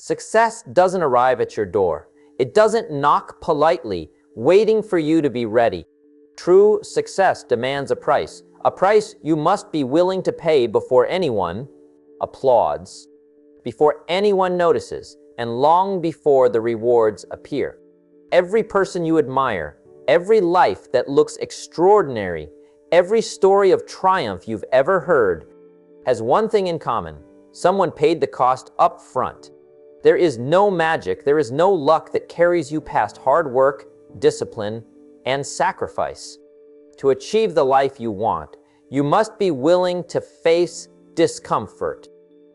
Success doesn't arrive at your door. It doesn't knock politely, waiting for you to be ready. True success demands a price you must be willing to pay before anyone applauds, before anyone notices, and long before the rewards appear. Every person you admire, every life that looks extraordinary, every story of triumph you've ever heard has one thing in common. Someone paid the cost up front. There is no magic, there is no luck that carries you past hard work, discipline, and sacrifice. To achieve the life you want, you must be willing to face discomfort,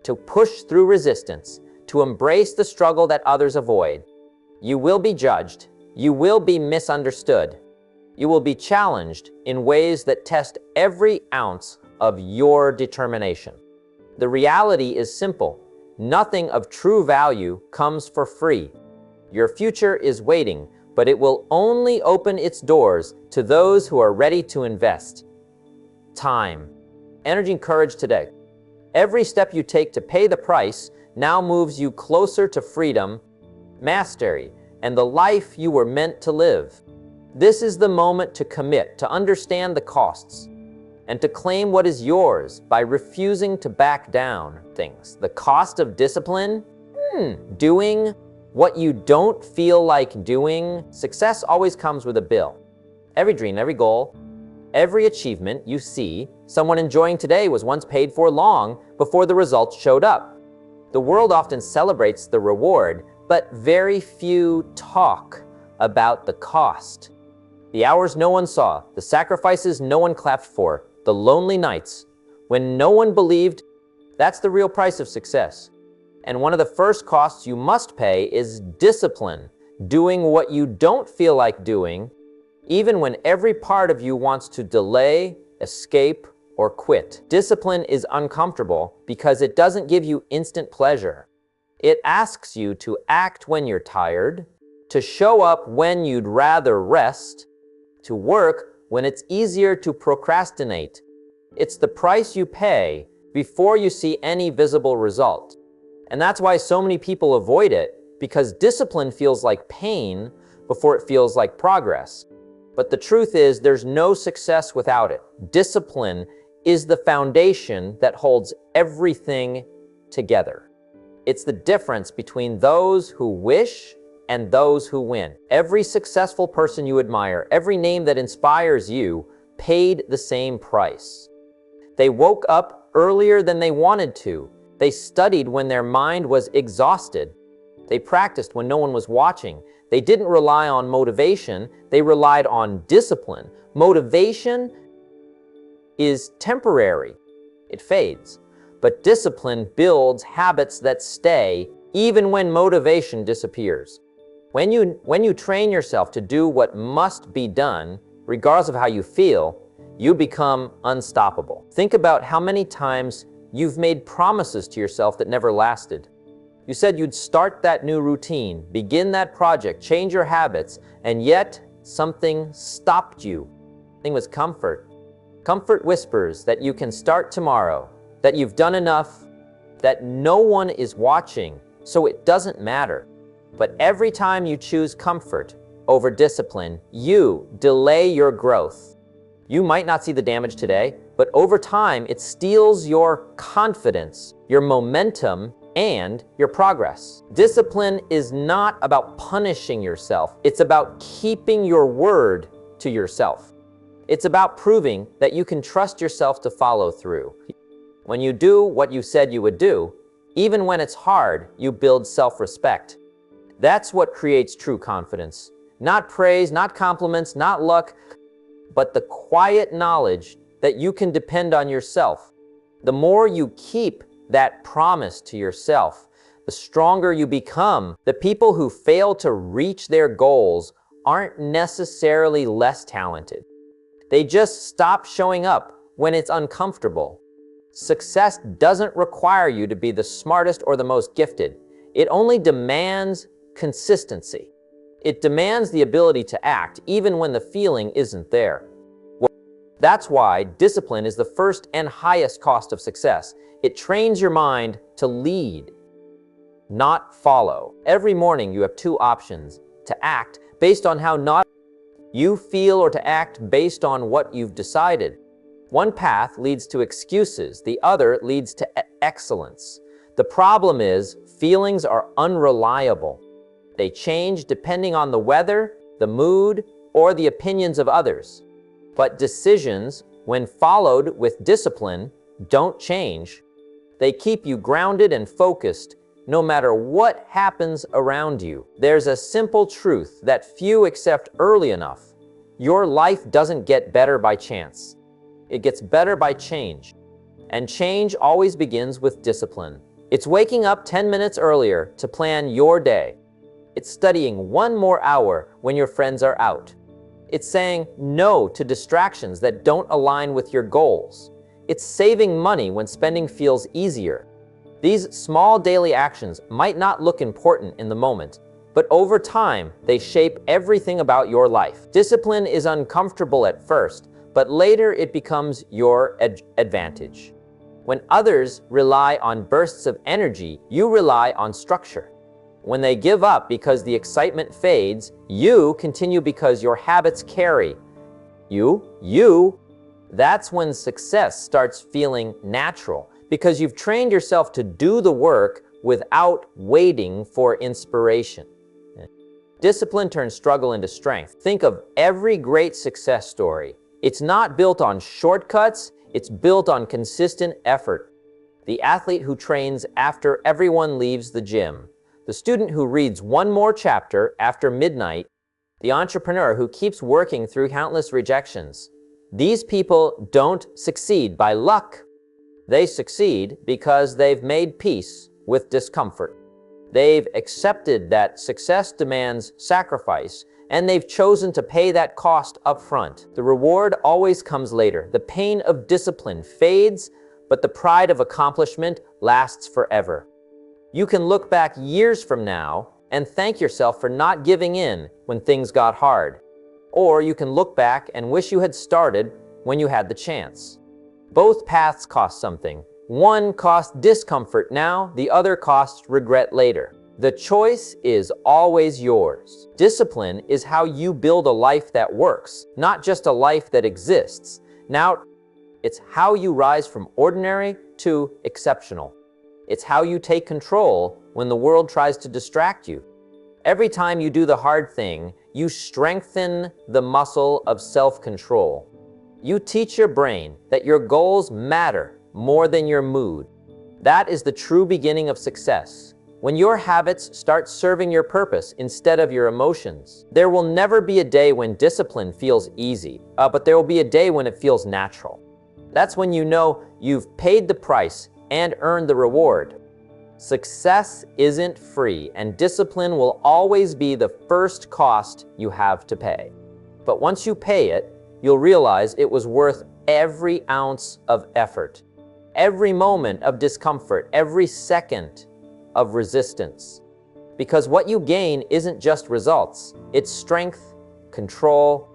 to push through resistance, to embrace the struggle that others avoid. You will be judged, you will be misunderstood, you will be challenged in ways that test every ounce of your determination. The reality is simple. Nothing of true value comes for free. Your future is waiting, but it will only open its doors to those who are ready to invest time, energy, and courage today. Every step you take to pay the price now moves you closer to freedom, mastery, and the life you were meant to live. This is the moment to commit, to understand the costs, and to claim what is yours by refusing to back down things. The cost of discipline? Doing what you don't feel like doing. Success always comes with a bill. Every dream, every goal, every achievement you see someone enjoying today was once paid for long before the results showed up. The world often celebrates the reward, but very few talk about the cost. The hours no one saw, the sacrifices no one clapped for, the lonely nights when no one believed. That's the real price of success. And one of the first costs you must pay is discipline, doing what you don't feel like doing, even when every part of you wants to delay, escape, or quit. Discipline is uncomfortable because it doesn't give you instant pleasure. It asks you to act when you're tired, to show up when you'd rather rest, to work when it's easier to procrastinate. It's the price you pay before you see any visible result. And that's why so many people avoid it, because discipline feels like pain before it feels like progress. But the truth is, there's no success without it. Discipline is the foundation that holds everything together. It's the difference between those who wish and those who win. Every successful person you admire, every name that inspires you, paid the same price. They woke up earlier than they wanted to. They studied when their mind was exhausted. They practiced when no one was watching. They didn't rely on motivation, they relied on discipline. Motivation is temporary. It fades. But discipline builds habits that stay even when motivation disappears. When you train yourself to do what must be done, regardless of how you feel, you become unstoppable. Think about how many times you've made promises to yourself that never lasted. You said you'd start that new routine, begin that project, change your habits, and yet something stopped you. The thing was comfort. Comfort whispers that you can start tomorrow, that you've done enough, that no one is watching, so it doesn't matter. But every time you choose comfort over discipline, you delay your growth. You might not see the damage today, but over time, it steals your confidence, your momentum, and your progress. Discipline is not about punishing yourself. It's about keeping your word to yourself. It's about proving that you can trust yourself to follow through. When you do what you said you would do, even when it's hard, you build self-respect. That's what creates true confidence. Not praise, not compliments, not luck, but the quiet knowledge that you can depend on yourself. The more you keep that promise to yourself, the stronger you become. The people who fail to reach their goals aren't necessarily less talented. They just stop showing up when it's uncomfortable. Success doesn't require you to be the smartest or the most gifted. It only demands consistency. It demands the ability to act even when the feeling isn't there. That's why discipline is the first and highest cost of success. It trains your mind to lead. not follow. Every morning you have two options: to act based on how not you feel or to act based on what you've decided. One path leads to excuses, the other leads to excellence. The problem is, feelings are unreliable. They change depending on the weather, the mood, or the opinions of others. But decisions, when followed with discipline, don't change. They keep you grounded and focused no matter what happens around you. There's a simple truth that few accept early enough. Your life doesn't get better by chance. It gets better by change. And change always begins with discipline. It's waking up 10 minutes earlier to plan your day. It's studying one more hour when your friends are out. It's saying no to distractions that don't align with your goals. It's saving money when spending feels easier. These small daily actions might not look important in the moment, but over time, they shape everything about your life. Discipline is uncomfortable at first, but later it becomes your advantage. When others rely on bursts of energy, you rely on structure. When they give up because the excitement fades, you continue because your habits carry. That's when success starts feeling natural, because you've trained yourself to do the work without waiting for inspiration. Discipline turns struggle into strength. Think of every great success story. It's not built on shortcuts, it's built on consistent effort. The athlete who trains after everyone leaves the gym. The student who reads one more chapter after midnight. The entrepreneur who keeps working through countless rejections. These people don't succeed by luck. They succeed because they've made peace with discomfort. They've accepted that success demands sacrifice, and they've chosen to pay that cost up front. The reward always comes later. The pain of discipline fades, but the pride of accomplishment lasts forever. You can look back years from now and thank yourself for not giving in when things got hard. Or you can look back and wish you had started when you had the chance. Both paths cost something. One costs discomfort now, the other costs regret later. The choice is always yours. Discipline is how you build a life that works, not just a life that exists. Now, it's how you rise from ordinary to exceptional. It's how you take control when the world tries to distract you. Every time you do the hard thing, you strengthen the muscle of self-control. You teach your brain that your goals matter more than your mood. That is the true beginning of success. When your habits start serving your purpose instead of your emotions. There will never be a day when discipline feels easy, but there will be a day when it feels natural. That's when you know you've paid the price and earned the reward. Success isn't free, and discipline will always be the first cost you have to pay. But once you pay it, you'll realize it was worth every ounce of effort, every moment of discomfort, every second of resistance. Because what you gain isn't just results, it's strength, control,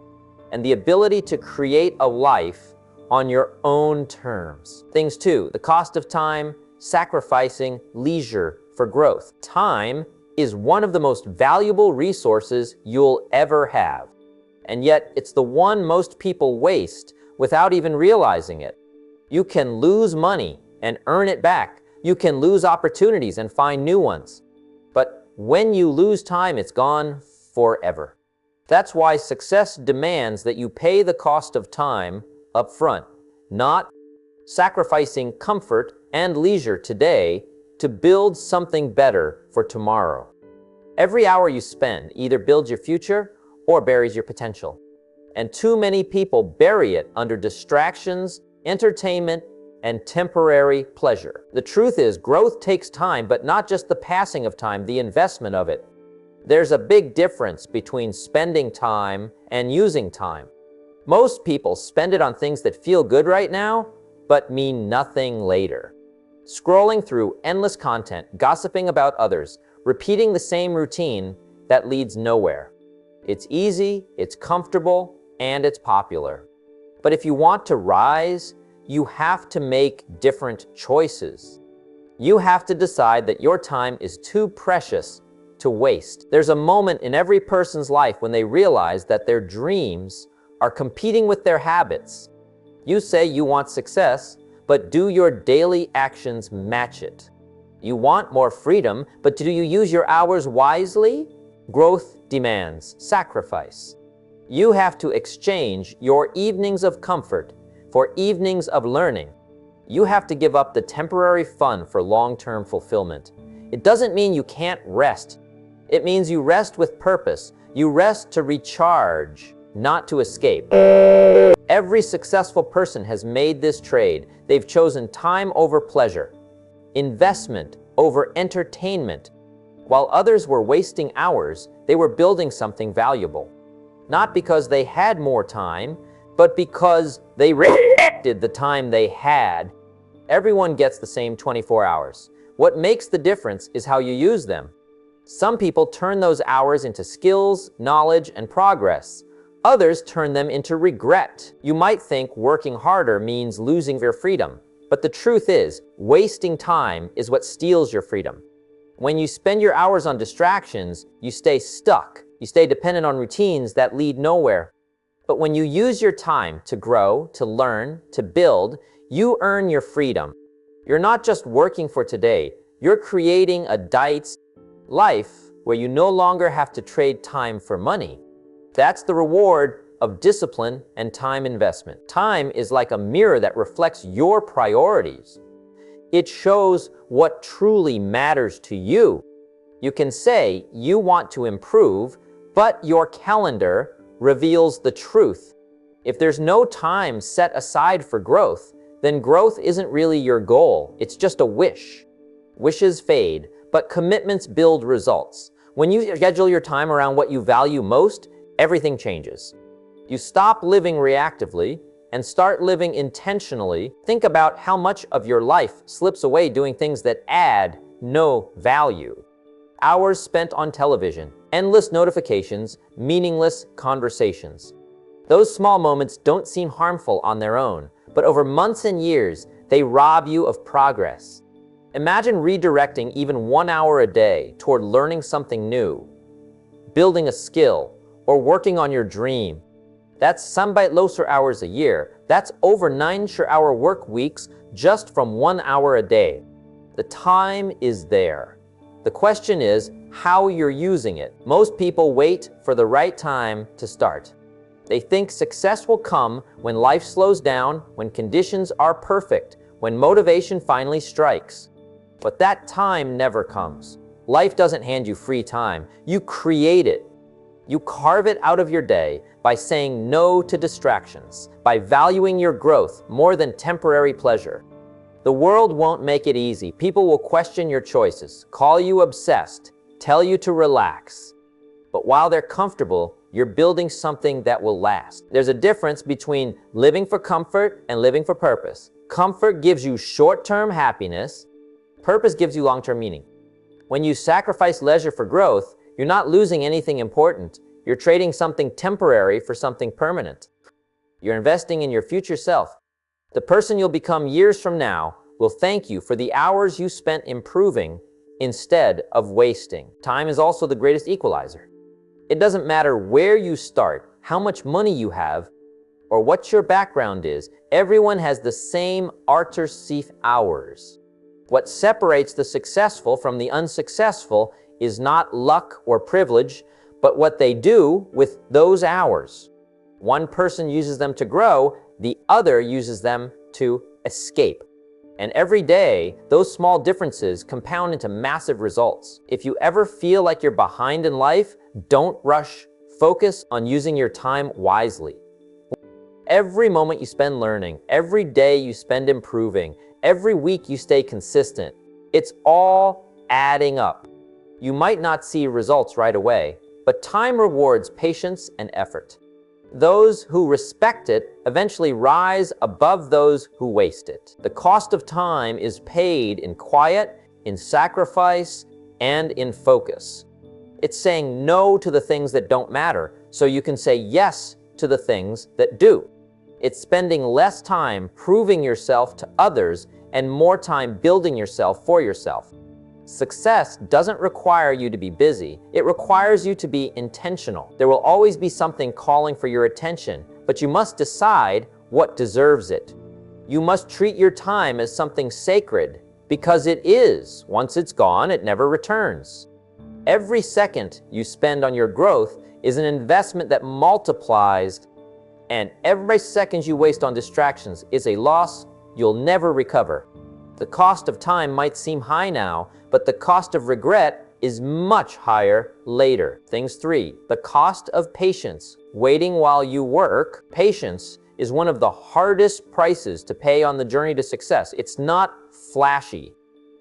and the ability to create a life on your own terms. Things too, the cost of time, sacrificing leisure for growth. Time is one of the most valuable resources you'll ever have. And yet, it's the one most people waste without even realizing it. You can lose money and earn it back. You can lose opportunities and find new ones. But when you lose time, it's gone forever. That's why success demands that you pay the cost of time up front, not sacrificing comfort and leisure today to build something better for tomorrow. Every hour you spend either builds your future or buries your potential. And too many people bury it under distractions, entertainment, and temporary pleasure. The truth is, growth takes time, but not just the passing of time, the investment of it. There's a big difference between spending time and using time. Most people spend it on things that feel good right now, but mean nothing later. Scrolling through endless content, gossiping about others, repeating the same routine that leads nowhere. It's easy, it's comfortable, and it's popular. But if you want to rise, you have to make different choices. You have to decide that your time is too precious to waste. There's a moment in every person's life when they realize that their dreams are competing with their habits. You say you want success, but do your daily actions match it? You want more freedom, but do you use your hours wisely? Growth demands sacrifice. You have to exchange your evenings of comfort for evenings of learning. You have to give up the temporary fun for long-term fulfillment. It doesn't mean you can't rest. It means you rest with purpose. You rest to recharge, not to escape. Every successful person has made this trade. They've chosen time over pleasure, investment over entertainment. While others were wasting hours, they were building something valuable. Not because they had more time, but because they respected the time they had. Everyone gets the same 24 hours. What makes the difference is how you use them. Some people turn those hours into skills, knowledge, and progress. Others turn them into regret. You might think working harder means losing your freedom, but the truth is, wasting time is what steals your freedom. When you spend your hours on distractions, you stay stuck. You stay dependent on routines that lead nowhere. But when you use your time to grow, to learn, to build, you earn your freedom. You're not just working for today, you're creating a dice life where you no longer have to trade time for money. That's the reward of discipline and time investment. Time is like a mirror that reflects your priorities. It shows what truly matters to you. You can say you want to improve, but your calendar reveals the truth. If there's no time set aside for growth, then growth isn't really your goal. It's just a wish. Wishes fade, but commitments build results. When you schedule your time around what you value most, everything changes. You stop living reactively and start living intentionally. Think about how much of your life slips away doing things that add no value. Hours spent on television, endless notifications, meaningless conversations. Those small moments don't seem harmful on their own, but over months and years, they rob you of progress. Imagine redirecting even 1 hour a day toward learning something new, building a skill, or working on your dream. That's some loser hours a year. That's over 9 hour work weeks just from 1 hour a day. The time is there. The question is how you're using it. Most people wait for the right time to start. They think success will come when life slows down, when conditions are perfect, when motivation finally strikes. But that time never comes. Life doesn't hand you free time. You create it. You carve it out of your day by saying no to distractions, by valuing your growth more than temporary pleasure. The world won't make it easy. People will question your choices, call you obsessed, tell you to relax. But while they're comfortable, you're building something that will last. There's a difference between living for comfort and living for purpose. Comfort gives you short-term happiness. Purpose gives you long-term meaning. When you sacrifice leisure for growth, you're not losing anything important. You're trading something temporary for something permanent. You're investing in your future self. The person you'll become years from now will thank you for the hours you spent improving instead of wasting. Time is also the greatest equalizer. It doesn't matter where you start, how much money you have, or what your background is. Everyone has the same Arthur-Seif hours. What separates the successful from the unsuccessful is not luck or privilege, but what they do with those hours. One person uses them to grow, the other uses them to escape. And every day, those small differences compound into massive results. If you ever feel like you're behind in life, don't rush. Focus on using your time wisely. Every moment you spend learning, every day you spend improving, every week you stay consistent, it's all adding up. You might not see results right away, but time rewards patience and effort. Those who respect it eventually rise above those who waste it. The cost of time is paid in quiet, in sacrifice, and in focus. It's saying no to the things that don't matter, so you can say yes to the things that do. It's spending less time proving yourself to others and more time building yourself for yourself. Success doesn't require you to be busy. It requires you to be intentional. There will always be something calling for your attention, but you must decide what deserves it. You must treat your time as something sacred, because it is. Once it's gone, it never returns. Every second you spend on your growth is an investment that multiplies, and every second you waste on distractions is a loss you'll never recover. The cost of time might seem high now, but the cost of regret is much higher later. Things 3, the cost of patience. Waiting while you work. Patience is one of the hardest prices to pay on the journey to success. It's not flashy.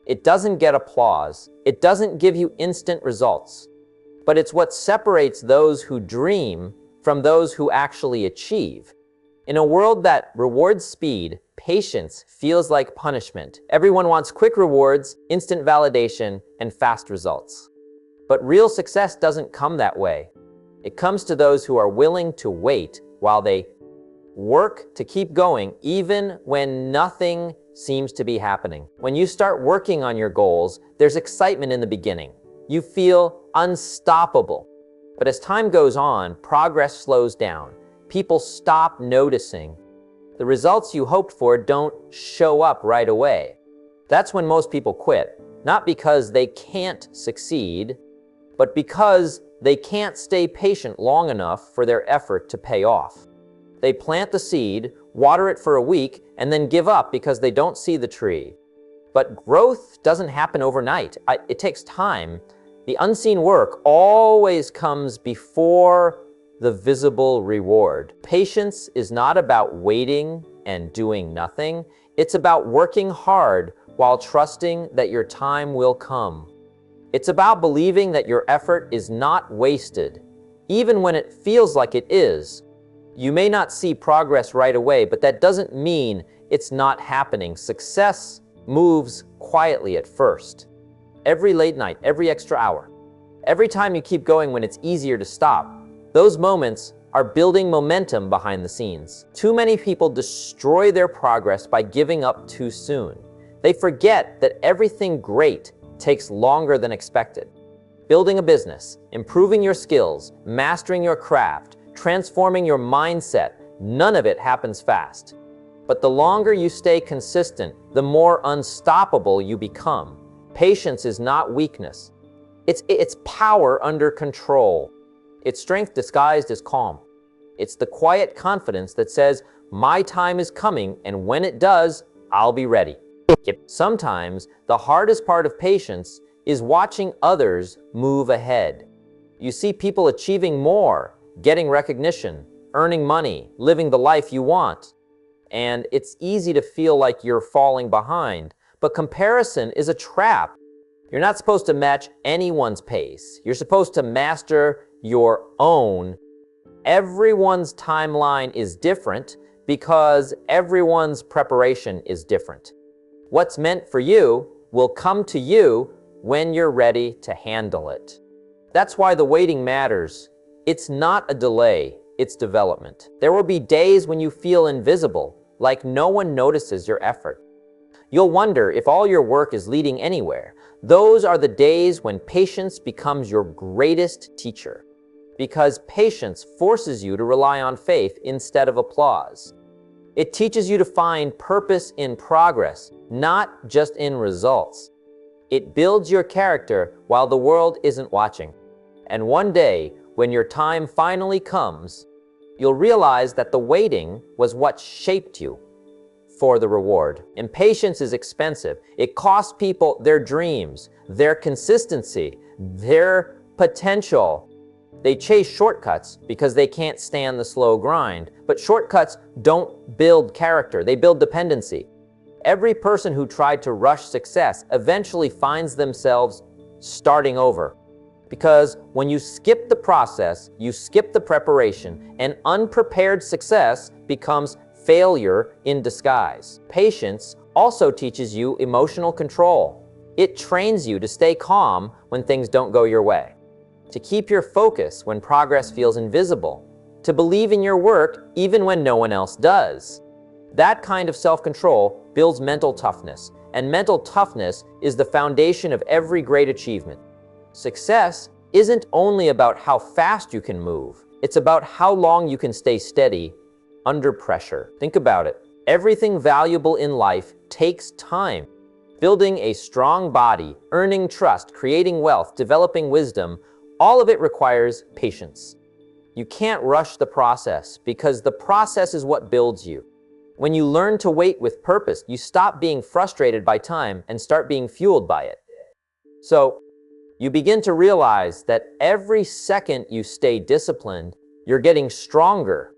It doesn't get applause. It doesn't give you instant results. But it's what separates those who dream from those who actually achieve. In a world that rewards speed, patience feels like punishment. Everyone wants quick rewards, instant validation, and fast results. But real success doesn't come that way. It comes to those who are willing to wait while they work to keep going, even when nothing seems to be happening. When you start working on your goals, there's excitement in the beginning. You feel unstoppable. But as time goes on, progress slows down. People stop noticing. The results you hoped for don't show up right away. That's when most people quit, not because they can't succeed, but because they can't stay patient long enough for their effort to pay off. They plant the seed, water it for a week, and then give up because they don't see the tree. But growth doesn't happen overnight. It takes time. The unseen work always comes before the visible reward. Patience is not about waiting and doing nothing. It's about working hard while trusting that your time will come. It's about believing that your effort is not wasted, even when it feels like it is. You may not see progress right away, but that doesn't mean it's not happening. Success moves quietly at first. Every late night, every extra hour, every time you keep going when it's easier to stop, those moments are building momentum behind the scenes. Too many people destroy their progress by giving up too soon. They forget that everything great takes longer than expected. Building a business, improving your skills, mastering your craft, transforming your mindset, none of it happens fast. But the longer you stay consistent, the more unstoppable you become. Patience is not weakness. It's power under control. It's strength disguised as calm. It's the quiet confidence that says, my time is coming, and when it does, I'll be ready. Sometimes the hardest part of patience is watching others move ahead. You see people achieving more, getting recognition, earning money, living the life you want. And it's easy to feel like you're falling behind. But comparison is a trap. You're not supposed to match anyone's pace. You're supposed to master your own. Everyone's timeline is different because everyone's preparation is different. What's meant for you will come to you when you're ready to handle it. That's why the waiting matters. It's not a delay, it's development. There will be days when you feel invisible, like no one notices your effort. You'll wonder if all your work is leading anywhere. Those are the days when patience becomes your greatest teacher, because patience forces you to rely on faith instead of applause. It teaches you to find purpose in progress, not just in results. It builds your character while the world isn't watching. And one day, when your time finally comes, you'll realize that the waiting was what shaped you for the reward. Impatience is expensive. It costs people their dreams, their consistency, their potential. They chase shortcuts because they can't stand the slow grind. But shortcuts don't build character, they build dependency. Every person who tried to rush success eventually finds themselves starting over. Because when you skip the process, you skip the preparation, and unprepared success becomes failure in disguise. Patience also teaches you emotional control. It trains you to stay calm when things don't go your way, to keep your focus when progress feels invisible, to believe in your work even when no one else does. That kind of self-control builds mental toughness, and mental toughness is the foundation of every great achievement. Success isn't only about how fast you can move, it's about how long you can stay steady under pressure. Think about it. Everything valuable in life takes time. Building a strong body, earning trust, creating wealth, developing wisdom, all of it requires patience. You can't rush the process because the process is what builds you. When you learn to wait with purpose, you stop being frustrated by time and start being fueled by it. So, you begin to realize that every second you stay disciplined, you're getting stronger.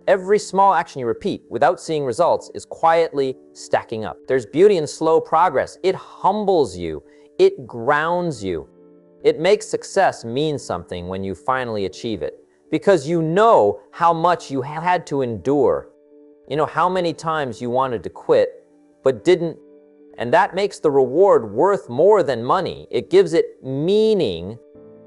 Every small action you repeat without seeing results is quietly stacking up. There's beauty in slow progress. It humbles you. It grounds you. It makes success mean something when you finally achieve it, because you know how much you had to endure. You know how many times you wanted to quit, but didn't. And that makes the reward worth more than money. It gives it meaning.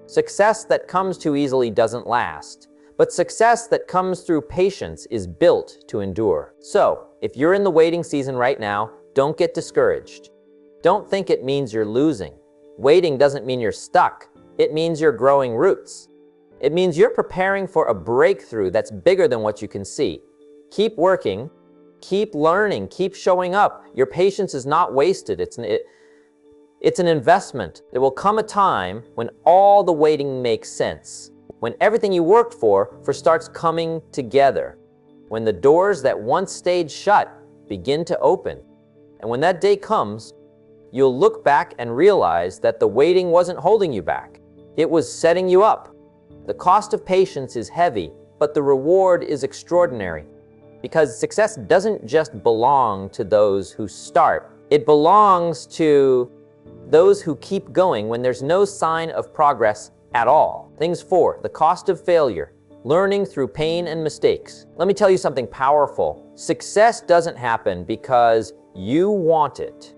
Success that comes too easily doesn't last. But success that comes through patience is built to endure. So, if you're in the waiting season right now, don't get discouraged. Don't think it means you're losing. Waiting doesn't mean you're stuck. It means you're growing roots. It means you're preparing for a breakthrough that's bigger than what you can see. Keep working, keep learning, keep showing up. Your patience is not wasted. It's an investment. There will come a time when all the waiting makes sense. When everything you worked for starts coming together. When the doors that once stayed shut begin to open. And when that day comes, you'll look back and realize that the waiting wasn't holding you back. It was setting you up. The cost of patience is heavy, but the reward is extraordinary. Because success doesn't just belong to those who start. It belongs to those who keep going when there's no sign of progress at all. Things 4, the cost of failure, learning through pain and mistakes. Let me tell you something powerful. Success doesn't happen because you want it.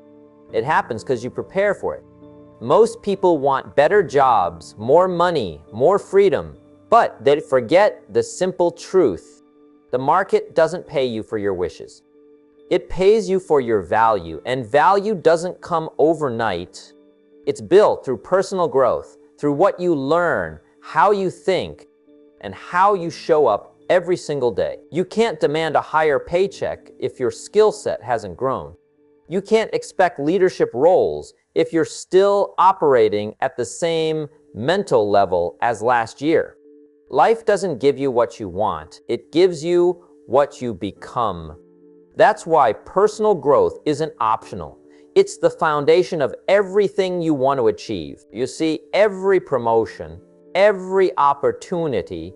It happens because you prepare for it. Most people want better jobs, more money, more freedom, but they forget the simple truth. The market doesn't pay you for your wishes. It pays you for your value, and value doesn't come overnight. It's built through personal growth, through what you learn, how you think, and how you show up every single day. You can't demand a higher paycheck if your skill set hasn't grown. You can't expect leadership roles if you're still operating at the same mental level as last year. Life doesn't give you what you want. It gives you what you become. That's why personal growth isn't optional. It's the foundation of everything you want to achieve. You see, every promotion, every opportunity,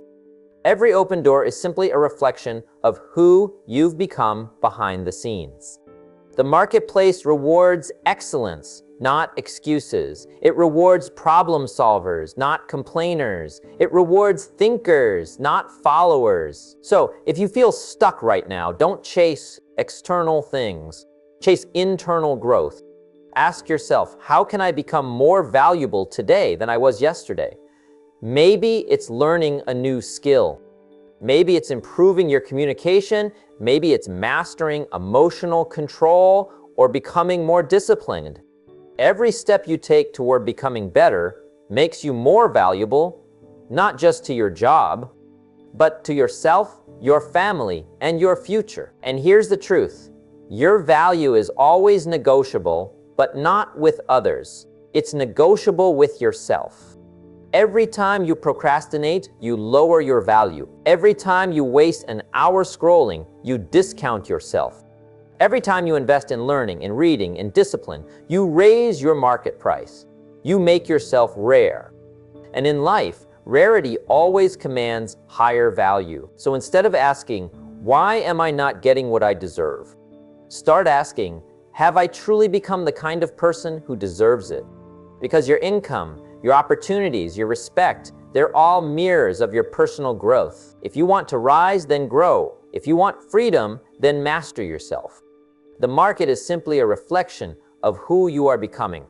every open door is simply a reflection of who you've become behind the scenes. The marketplace rewards excellence, not excuses. It rewards problem solvers, not complainers. It rewards thinkers, not followers. So, if you feel stuck right now, don't chase external things. Chase internal growth. Ask yourself, how can I become more valuable today than I was yesterday? Maybe it's learning a new skill. Maybe it's improving your communication. Maybe it's mastering emotional control or becoming more disciplined. Every step you take toward becoming better makes you more valuable, not just to your job, but to yourself, your family, and your future. And here's the truth. Your value is always negotiable, but not with others. It's negotiable with yourself. Every time you procrastinate, you lower your value. Every time you waste an hour scrolling, you discount yourself. Every time you invest in learning, in reading, in discipline, you raise your market price. You make yourself rare. And in life, rarity always commands higher value. So instead of asking, why am I not getting what I deserve? Start asking, have I truly become the kind of person who deserves it? Because your income, your opportunities, your respect, they're all mirrors of your personal growth. If you want to rise, then grow. If you want freedom, then master yourself. The market is simply a reflection of who you are becoming.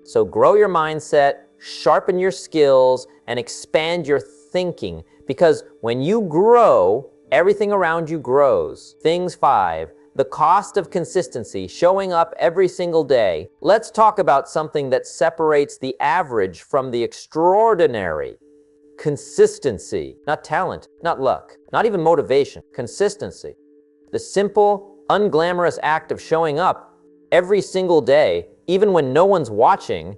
So grow your mindset, sharpen your skills, and expand your thinking, because when you grow, everything around you grows. Things 5, The cost of consistency, showing up every single day. Let's talk about something that separates the average from the extraordinary. Consistency, not talent, not luck, not even motivation. Consistency. The simple, unglamorous act of showing up every single day, even when no one's watching,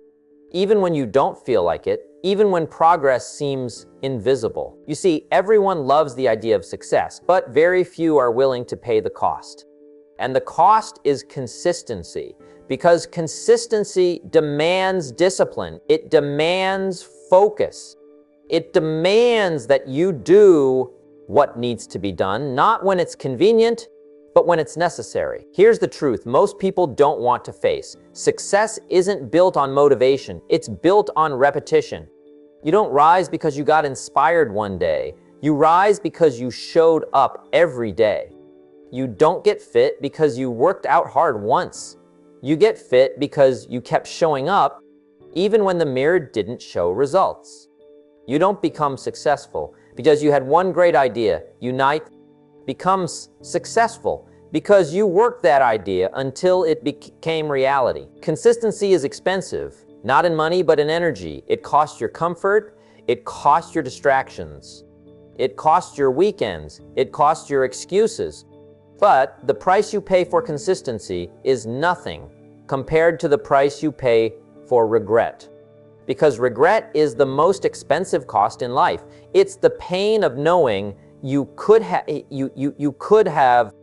even when you don't feel like it, even when progress seems invisible. You see, everyone loves the idea of success, but very few are willing to pay the cost. And the cost is consistency, because consistency demands discipline. It demands focus. It demands that you do what needs to be done, not when it's convenient, but when it's necessary. Here's the truth most people don't want to face. Success isn't built on motivation, it's built on repetition. You don't rise because you got inspired one day. You rise because you showed up every day. You don't get fit because you worked out hard once. You get fit because you kept showing up even when the mirror didn't show results. You don't become successful because you had one great idea. Unite becomes successful because you worked that idea until it became reality. Consistency is expensive, not in money, but in energy. It costs your comfort. It costs your distractions. It costs your weekends. It costs your excuses. But the price you pay for consistency is nothing compared to the price you pay for regret. Because regret is the most expensive cost in life. It's the pain of knowing you could have,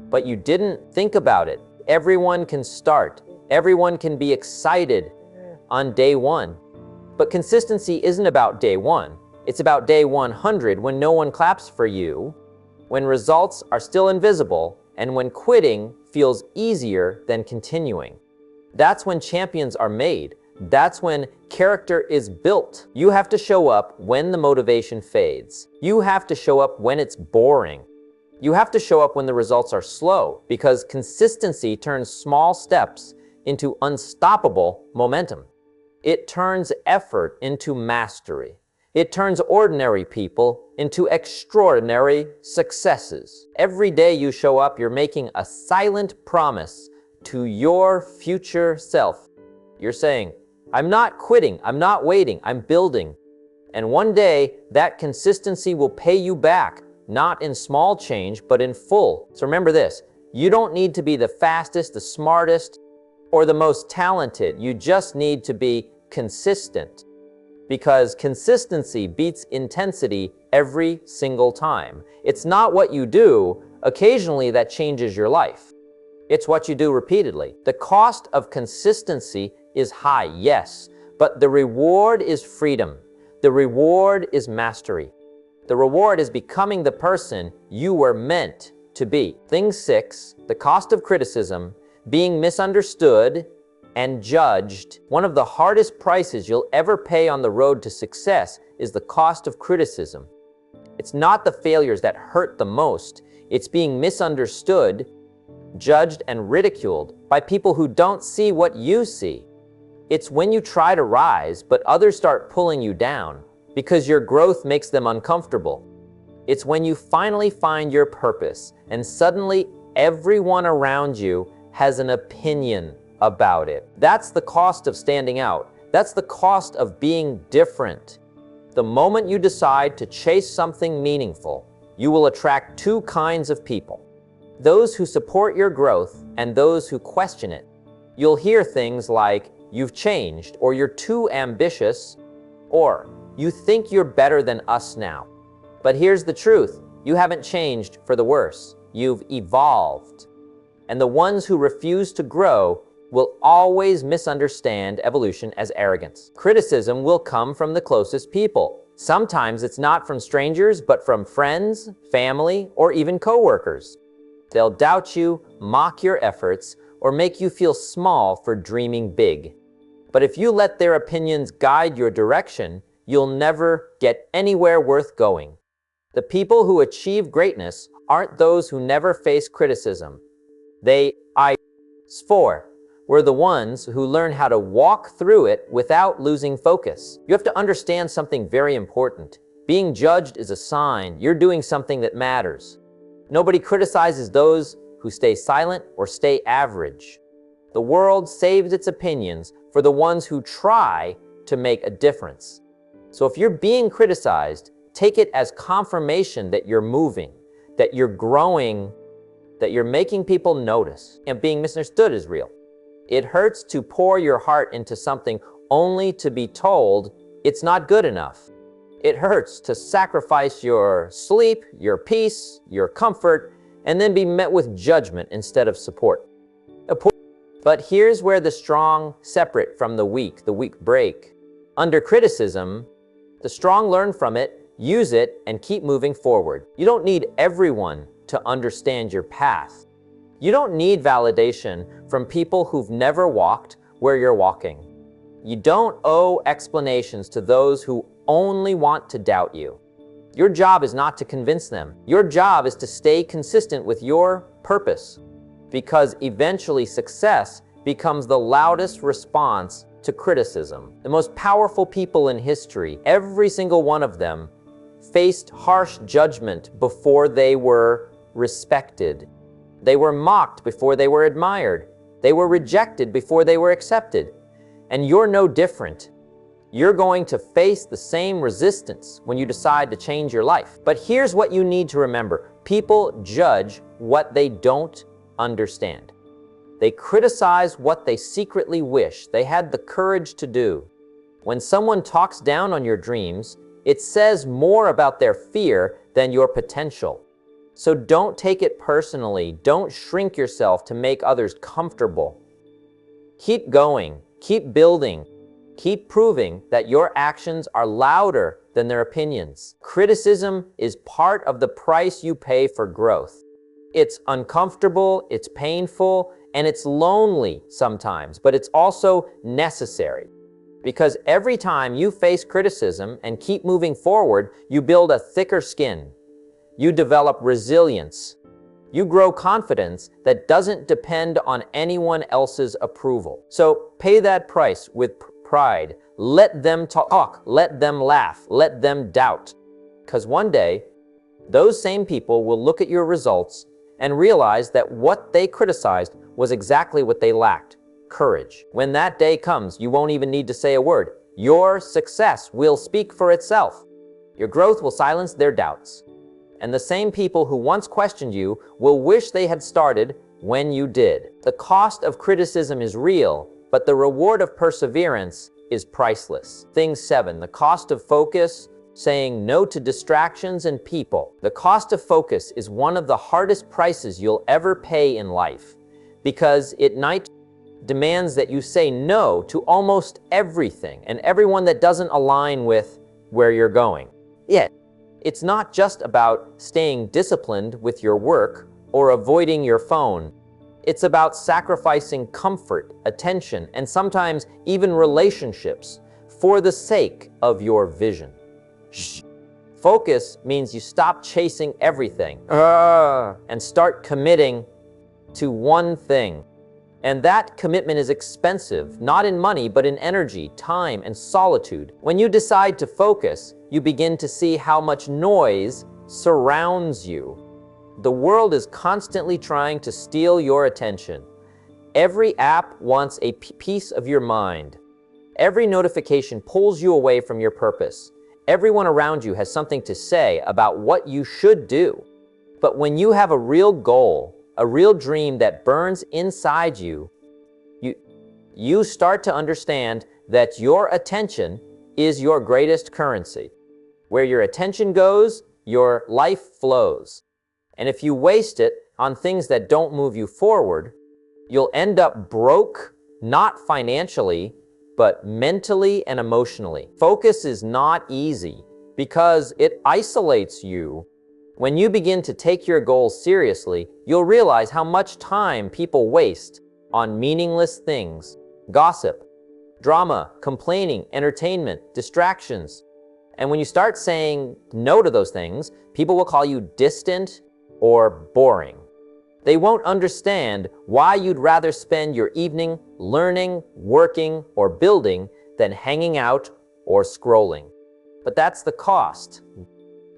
but you didn't think about it. Everyone can start. Everyone can be excited on day one. But consistency isn't about day one. It's about day 100 when no one claps for you, when results are still invisible, and when quitting feels easier than continuing. That's when champions are made. That's when character is built. You have to show up when the motivation fades. You have to show up when it's boring. You have to show up when the results are slow, because consistency turns small steps into unstoppable momentum. It turns effort into mastery. It turns ordinary people into extraordinary successes. Every day you show up, you're making a silent promise to your future self. You're saying, I'm not quitting, I'm not waiting, I'm building. And one day, that consistency will pay you back, not in small change, but in full. So remember this, you don't need to be the fastest, the smartest, or the most talented. You just need to be consistent. Because consistency beats intensity every single time. It's not what you do occasionally that changes your life. It's what you do repeatedly. The cost of consistency is high, yes, but the reward is freedom. The reward is mastery. The reward is becoming the person you were meant to be. Thing 6, the cost of criticism, being misunderstood and judged. One of the hardest prices you'll ever pay on the road to success is the cost of criticism. It's not the failures that hurt the most. It's being misunderstood, judged, and ridiculed by people who don't see what you see. It's when you try to rise, but others start pulling you down because your growth makes them uncomfortable. It's when you finally find your purpose and suddenly everyone around you has an opinion about it. That's the cost of standing out. That's the cost of being different. The moment you decide to chase something meaningful, you will attract two kinds of people. Those who support your growth and those who question it. You'll hear things like, you've changed, or you're too ambitious, or you think you're better than us now. But here's the truth, you haven't changed for the worse. You've evolved. And the ones who refuse to grow will always misunderstand evolution as arrogance. Criticism will come from the closest people. Sometimes it's not from strangers, but from friends, family, or even coworkers. They'll doubt you, mock your efforts, or make you feel small for dreaming big. But if you let their opinions guide your direction, you'll never get anywhere worth going. The people who achieve greatness aren't those who never face criticism. They, 4, were the ones who learn how to walk through it without losing focus. You have to understand something very important. Being judged is a sign you're doing something that matters. Nobody criticizes those who stay silent or stay average. The world saves its opinions for the ones who try to make a difference. So if you're being criticized, take it as confirmation that you're moving, that you're growing, that you're making people notice. And being misunderstood is real. It hurts to pour your heart into something only to be told it's not good enough. It hurts to sacrifice your sleep, your peace, your comfort, and then be met with judgment instead of support. But here's where the strong separate from the weak break. Under criticism, the strong learn from it, use it, and keep moving forward. You don't need everyone to understand your path. You don't need validation from people who've never walked where you're walking. You don't owe explanations to those who only want to doubt you. Your job is not to convince them. Your job is to stay consistent with your purpose, because eventually success becomes the loudest response to criticism. The most powerful people in history, every single one of them, faced harsh judgment before they were respected. They were mocked before they were admired. They were rejected before they were accepted. And you're no different. You're going to face the same resistance when you decide to change your life. But here's what you need to remember. People judge what they don't understand. They criticize what they secretly wish they had the courage to do. When someone talks down on your dreams, it says more about their fear than your potential. So don't take it personally. Don't shrink yourself to make others comfortable. Keep going. Keep building. Keep proving that your actions are louder than their opinions. Criticism is part of the price you pay for growth. It's uncomfortable, it's painful, and it's lonely sometimes, but it's also necessary. Because every time you face criticism and keep moving forward, you build a thicker skin. You develop resilience. You grow confidence that doesn't depend on anyone else's approval. So pay that price with pride. Let them talk, let them laugh, let them doubt. Because one day, those same people will look at your results and realize that what they criticized was exactly what they lacked: courage. When that day comes, you won't even need to say a word. Your success will speak for itself. Your growth will silence their doubts. And the same people who once questioned you will wish they had started when you did. The cost of criticism is real, but the reward of perseverance is priceless. Thing 7, the cost of focus, saying no to distractions and people. The cost of focus is one of the hardest prices you'll ever pay in life, because it demands that you say no to almost everything and everyone that doesn't align with where you're going. Yet, it's not just about staying disciplined with your work or avoiding your phone. It's about sacrificing comfort, attention, and sometimes even relationships for the sake of your vision. Focus means you stop chasing everything and start committing to one thing. And that commitment is expensive, not in money, but in energy, time, and solitude. When you decide to focus, you begin to see how much noise surrounds you. The world is constantly trying to steal your attention. Every app wants a piece of your mind. Every notification pulls you away from your purpose. Everyone around you has something to say about what you should do. But when you have a real goal, a real dream that burns inside you, you start to understand that your attention is your greatest currency. Where your attention goes, your life flows. And if you waste it on things that don't move you forward, you'll end up broke, not financially, but mentally and emotionally. Focus is not easy because it isolates you. When you begin to take your goals seriously, you'll realize how much time people waste on meaningless things: gossip, drama, complaining, entertainment, distractions. And when you start saying no to those things, people will call you distant or boring. They won't understand why you'd rather spend your evening learning, working, or building than hanging out or scrolling. But that's the cost.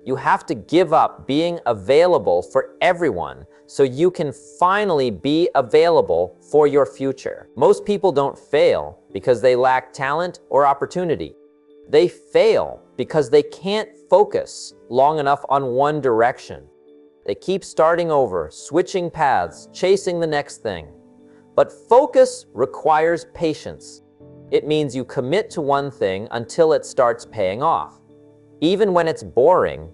You have to give up being available for everyone so you can finally be available for your future. Most people don't fail because they lack talent or opportunity. They fail because they can't focus long enough on one direction. They keep starting over, switching paths, chasing the next thing. But focus requires patience. It means you commit to one thing until it starts paying off. Even when it's boring,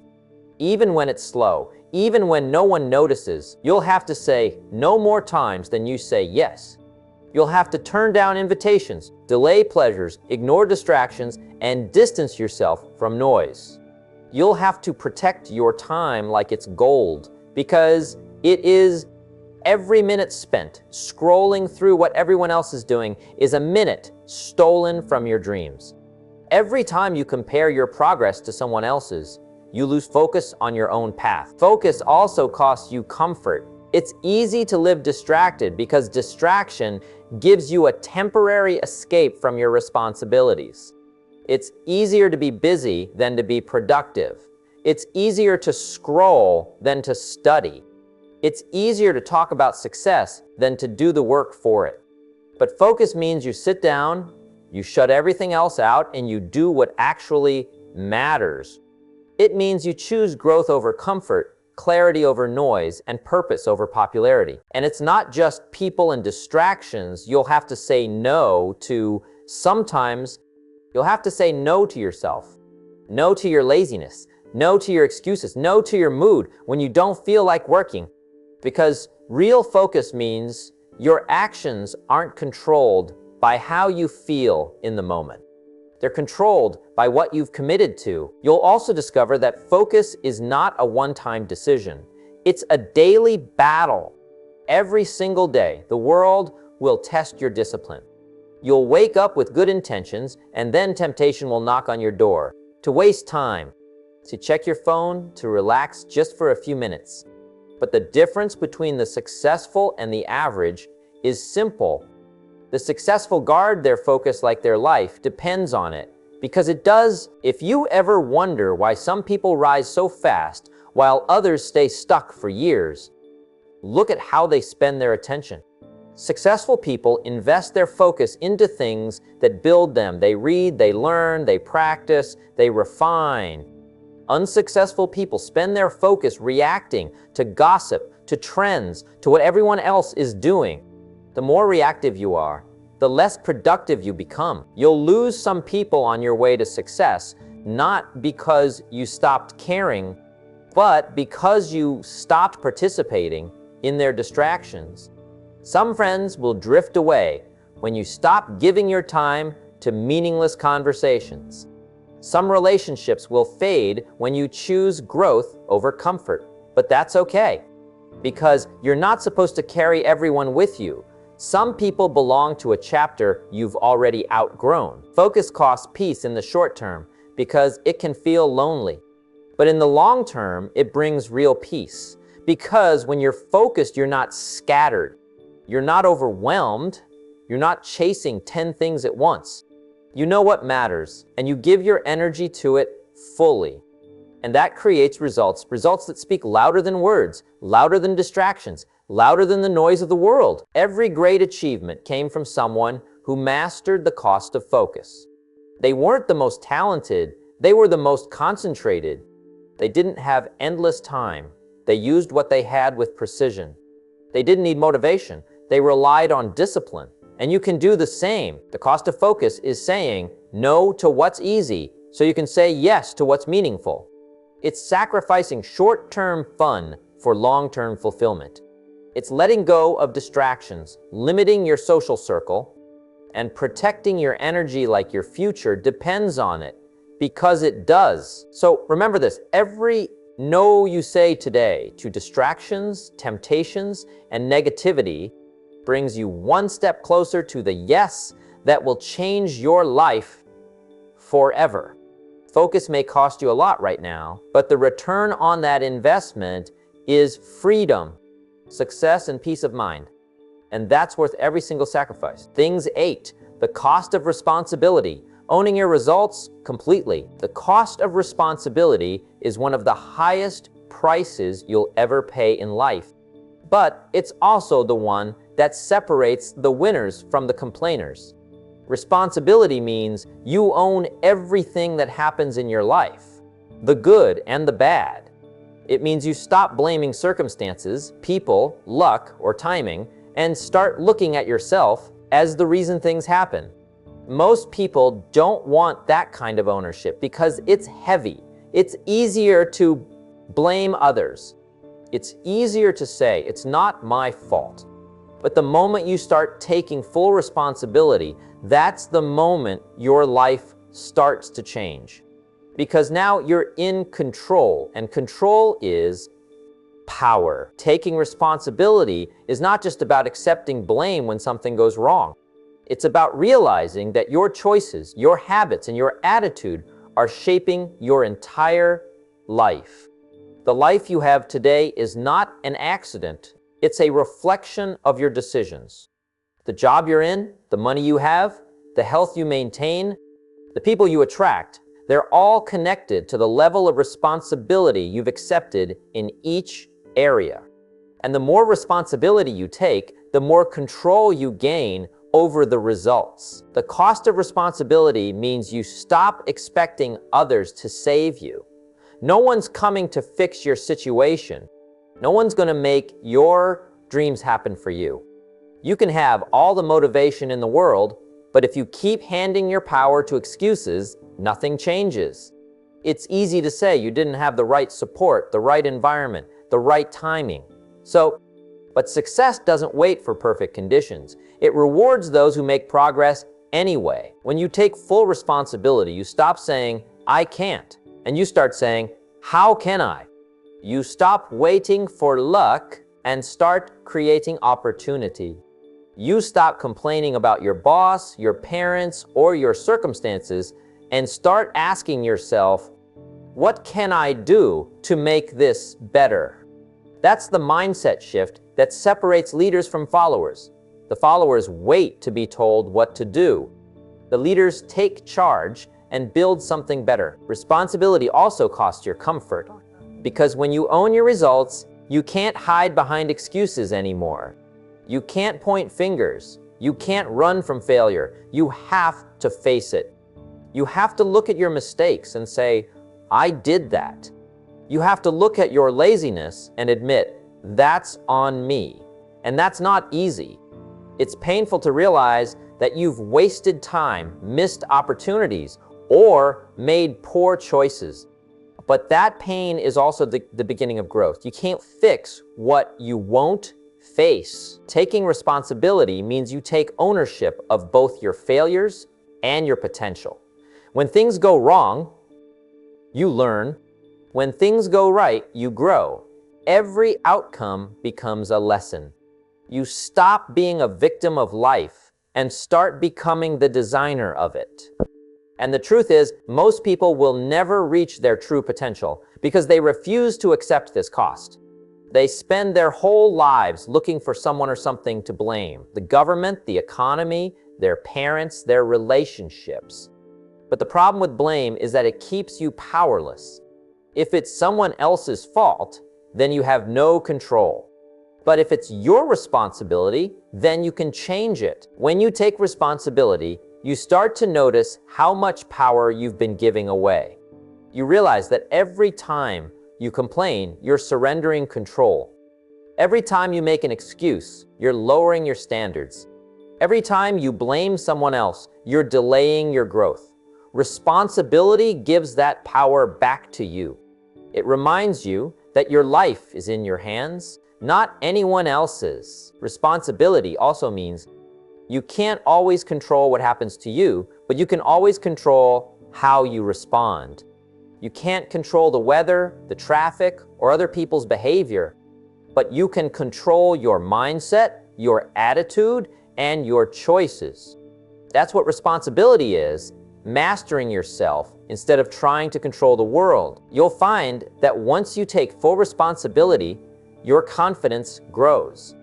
even when it's slow, even when no one notices, you'll have to say no more times than you say yes. You'll have to turn down invitations, delay pleasures, ignore distractions, and distance yourself from noise. You'll have to protect your time like it's gold, because it is every minute spent scrolling through what everyone else is doing is a minute stolen from your dreams. Every time you compare your progress to someone else's, you lose focus on your own path. Focus also costs you comfort. It's easy to live distracted because distraction gives you a temporary escape from your responsibilities. It's easier to be busy than to be productive. It's easier to scroll than to study. It's easier to talk about success than to do the work for it. But focus means you sit down, you shut everything else out, and you do what actually matters. It means you choose growth over comfort, clarity over noise, and purpose over popularity. And it's not just people and distractions you'll have to say no to. Sometimes you'll have to say no to yourself, no to your laziness, no to your excuses, no to your mood when you don't feel like working. Because real focus means your actions aren't controlled by how you feel in the moment. They're controlled by what you've committed to. You'll also discover that focus is not a one-time decision. It's a daily battle. Every single day, the world will test your discipline. You'll wake up with good intentions, and then temptation will knock on your door to waste time, to check your phone, to relax just for a few minutes. But the difference between the successful and the average is simple. The successful guard their focus like their life depends on it, because it does. If you ever wonder why some people rise so fast while others stay stuck for years, look at how they spend their attention. Successful people invest their focus into things that build them. They read, they learn, they practice, they refine. Unsuccessful people spend their focus reacting to gossip, to trends, to what everyone else is doing. The more reactive you are, the less productive you become. You'll lose some people on your way to success, not because you stopped caring, but because you stopped participating in their distractions. Some friends will drift away when you stop giving your time to meaningless conversations. Some relationships will fade when you choose growth over comfort, but that's okay, because you're not supposed to carry everyone with you. Some people belong to a chapter you've already outgrown. Focus costs peace in the short term because it can feel lonely. But in the long term, it brings real peace. Because when you're focused, you're not scattered. You're not overwhelmed. You're not chasing 10 things at once. You know what matters, and you give your energy to it fully. And that creates results that speak louder than words, louder than distractions, louder than the noise of the world. Every great achievement came from someone who mastered the cost of focus. They weren't the most talented, they were the most concentrated. They didn't have endless time. They used what they had with precision. They didn't need motivation. They relied on discipline. And you can do the same. The cost of focus is saying no to what's easy so you can say yes to what's meaningful. It's sacrificing short-term fun for long-term fulfillment. It's letting go of distractions, limiting your social circle, and protecting your energy like your future depends on it, because it does. So remember this, every no you say today to distractions, temptations, and negativity brings you one step closer to the yes that will change your life forever. Focus may cost you a lot right now, but the return on that investment is freedom, success, and peace of mind. And that's worth every single sacrifice. Things 8, the cost of responsibility, owning your results completely. The cost of responsibility is one of the highest prices you'll ever pay in life. But it's also the one that separates the winners from the complainers. Responsibility means you own everything that happens in your life, the good and the bad. It means you stop blaming circumstances, people, luck, or timing, and start looking at yourself as the reason things happen. Most people don't want that kind of ownership because it's heavy. It's easier to blame others. It's easier to say, it's not my fault. But the moment you start taking full responsibility, that's the moment your life starts to change. Because now you're in control, and control is power. Taking responsibility is not just about accepting blame when something goes wrong. It's about realizing that your choices, your habits, and your attitude are shaping your entire life. The life you have today is not an accident. It's a reflection of your decisions. The job you're in, the money you have, the health you maintain, the people you attract, they're all connected to the level of responsibility you've accepted in each area. And the more responsibility you take, the more control you gain over the results. The cost of responsibility means you stop expecting others to save you. No one's coming to fix your situation. No one's going to make your dreams happen for you. You can have all the motivation in the world, but if you keep handing your power to excuses, nothing changes. It's easy to say you didn't have the right support, the right environment, the right timing. But success doesn't wait for perfect conditions. It rewards those who make progress anyway. When you take full responsibility, you stop saying, I can't, and you start saying, how can I? You stop waiting for luck and start creating opportunity. You stop complaining about your boss, your parents, or your circumstances, and start asking yourself, what can I do to make this better? That's the mindset shift that separates leaders from followers. The followers wait to be told what to do. The leaders take charge and build something better. Responsibility also costs your comfort, because when you own your results, you can't hide behind excuses anymore. You can't point fingers. You can't run from failure. You have to face it. You have to look at your mistakes and say, I did that. You have to look at your laziness and admit, that's on me. And that's not easy. It's painful to realize that you've wasted time, missed opportunities, or made poor choices. But that pain is also the beginning of growth. You can't fix what you won't face. Taking responsibility means you take ownership of both your failures and your potential. When things go wrong, you learn. When things go right, you grow. Every outcome becomes a lesson. You stop being a victim of life and start becoming the designer of it. And the truth is, most people will never reach their true potential because they refuse to accept this cost. They spend their whole lives looking for someone or something to blame: the government, the economy, their parents, their relationships. But the problem with blame is that it keeps you powerless. If it's someone else's fault, then you have no control. But if it's your responsibility, then you can change it. When you take responsibility, you start to notice how much power you've been giving away. You realize that every time you complain, you're surrendering control. Every time you make an excuse, you're lowering your standards. Every time you blame someone else, you're delaying your growth. Responsibility gives that power back to you. It reminds you that your life is in your hands, not anyone else's. Responsibility also means you can't always control what happens to you, but you can always control how you respond. You can't control the weather, the traffic, or other people's behavior, but you can control your mindset, your attitude, and your choices. That's what responsibility is: mastering yourself instead of trying to control the world. You'll find that once you take full responsibility, your confidence grows.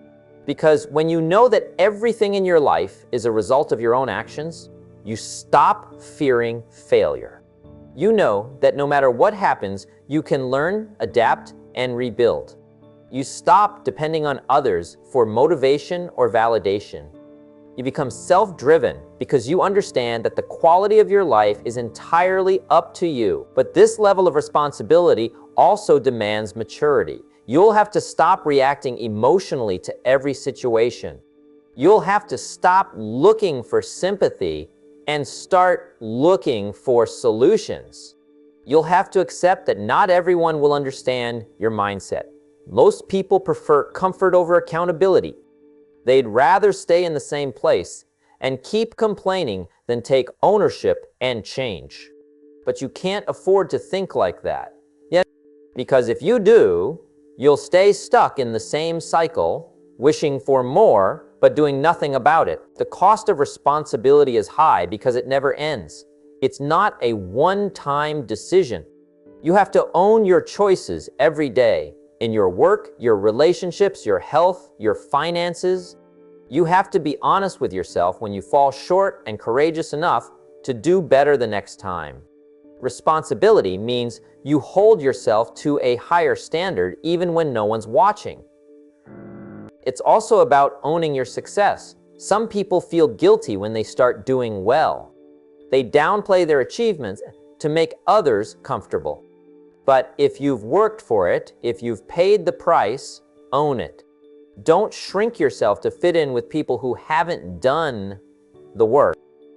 Because when you know that everything in your life is a result of your own actions, You stop fearing failure. You know that no matter what happens, you can learn, adapt, and rebuild. You stop depending on others for motivation or validation. You become self-driven because you understand that the quality of your life is entirely up to you. But this level of responsibility also demands maturity. You'll have to stop reacting emotionally to every situation. You'll have to stop looking for sympathy and start looking for solutions. You'll have to accept that not everyone will understand your mindset. Most people prefer comfort over accountability. They'd rather stay in the same place and keep complaining than take ownership and change. But you can't afford to think like that. Yes, because if you do, you'll stay stuck in the same cycle, wishing for more, but doing nothing about it. The cost of responsibility is high because it never ends. It's not a one-time decision. You have to own your choices every day. In your work, your relationships, your health, your finances. You have to be honest with yourself when you fall short and courageous enough to do better the next time. Responsibility means you hold yourself to a higher standard even when no one's watching. It's also about owning your success. Some people feel guilty when they start doing well. They downplay their achievements to make others comfortable. But if you've worked for it, if you've paid the price, own it. Don't shrink yourself to fit in with people who haven't done the work.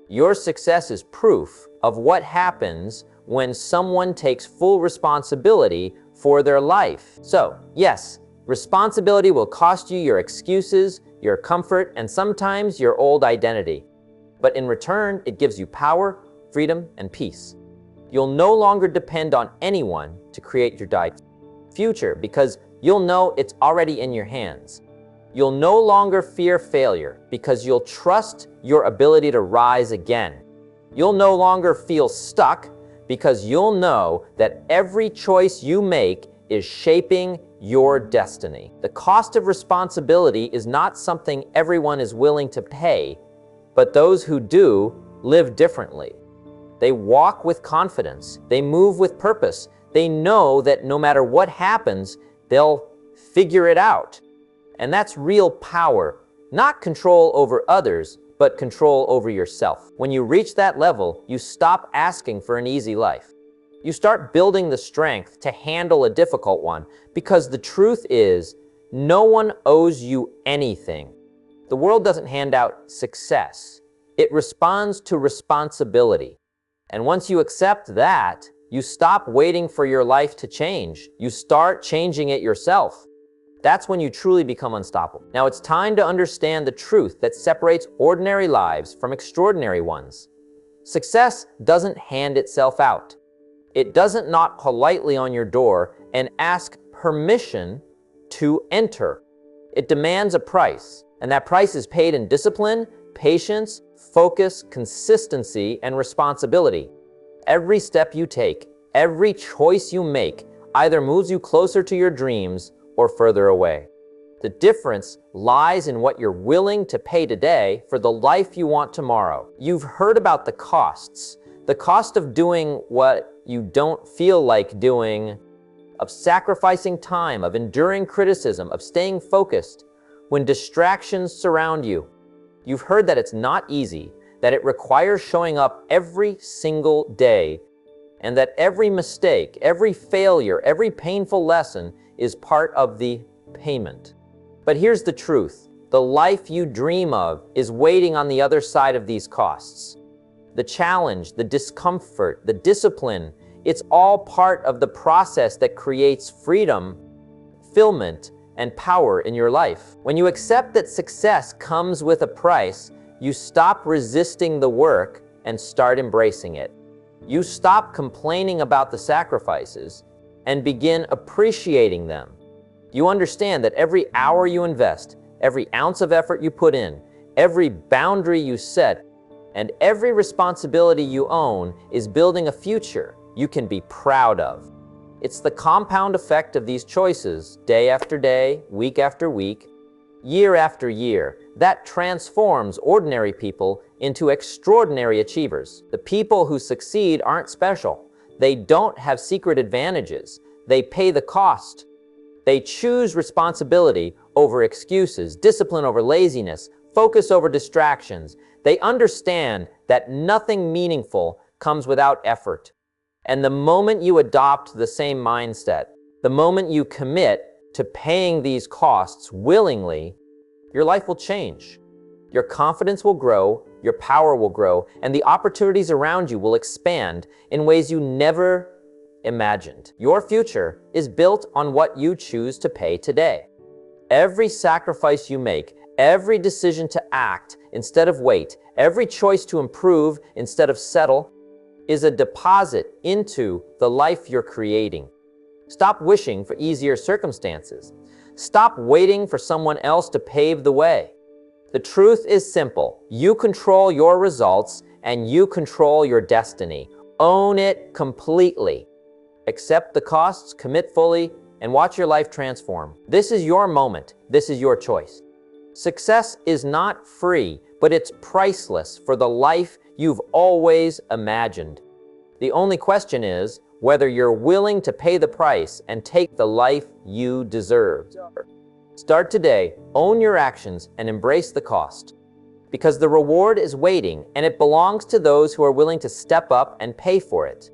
Your success is proof of what happens when someone takes full responsibility for their life. So, yes, responsibility will cost you your excuses, your comfort, and sometimes your old identity. But in return, it gives you power, freedom, and peace. You'll no longer depend on anyone to create your future because you'll know it's already in your hands. You'll no longer fear failure because you'll trust your ability to rise again. You'll no longer feel stuck because you'll know that every choice you make is shaping your destiny. The cost of responsibility is not something everyone is willing to pay, but those who do live differently. They walk with confidence. They move with purpose. They know that no matter what happens, they'll figure it out. And that's real power, not control over others, but control over yourself. When you reach that level, you stop asking for an easy life. You start building the strength to handle a difficult one, because the truth is, no one owes you anything. The world doesn't hand out success. It responds to responsibility. And once you accept that, you stop waiting for your life to change. You start changing it yourself. That's when you truly become unstoppable. Now it's time to understand the truth that separates ordinary lives from extraordinary ones. Success doesn't hand itself out. It doesn't knock politely on your door and ask permission to enter. It demands a price, and that price is paid in discipline, patience, focus, consistency, and responsibility. Every step you take, every choice you make, either moves you closer to your dreams or further away. The difference lies in what you're willing to pay today for the life you want tomorrow. You've heard about the costs. The cost of doing what you don't feel like doing, of sacrificing time, of enduring criticism, of staying focused when distractions surround you. You've heard that it's not easy, that it requires showing up every single day, and that every mistake, every failure, every painful lesson is part of the payment. But here's the truth. The life you dream of is waiting on the other side of these costs. The challenge, the discomfort, the discipline, it's all part of the process that creates freedom, fulfillment, and power in your life. When you accept that success comes with a price, you stop resisting the work and start embracing it. You stop complaining about the sacrifices and begin appreciating them. You understand that every hour you invest, every ounce of effort you put in, every boundary you set, and every responsibility you own is building a future you can be proud of. It's the compound effect of these choices, day after day, week after week, year after year, that transforms ordinary people into extraordinary achievers. The people who succeed aren't special. They don't have secret advantages. They pay the cost. They choose responsibility over excuses, discipline over laziness, focus over distractions. They understand that nothing meaningful comes without effort. And the moment you adopt the same mindset, the moment you commit to paying these costs willingly, your life will change. Your confidence will grow, your power will grow, and the opportunities around you will expand in ways you never imagined. Your future is built on what you choose to pay today. Every sacrifice you make, every decision to act instead of wait, every choice to improve instead of settle, is a deposit into the life you're creating. Stop wishing for easier circumstances. Stop waiting for someone else to pave the way. The truth is simple. You control your results and you control your destiny. Own it completely. Accept the costs, commit fully, and watch your life transform. This is your moment. This is your choice. Success is not free, but it's priceless for the life you've always imagined. The only question is whether you're willing to pay the price and take the life you deserve. Start today, own your actions, and embrace the cost. Because the reward is waiting, and it belongs to those who are willing to step up and pay for it.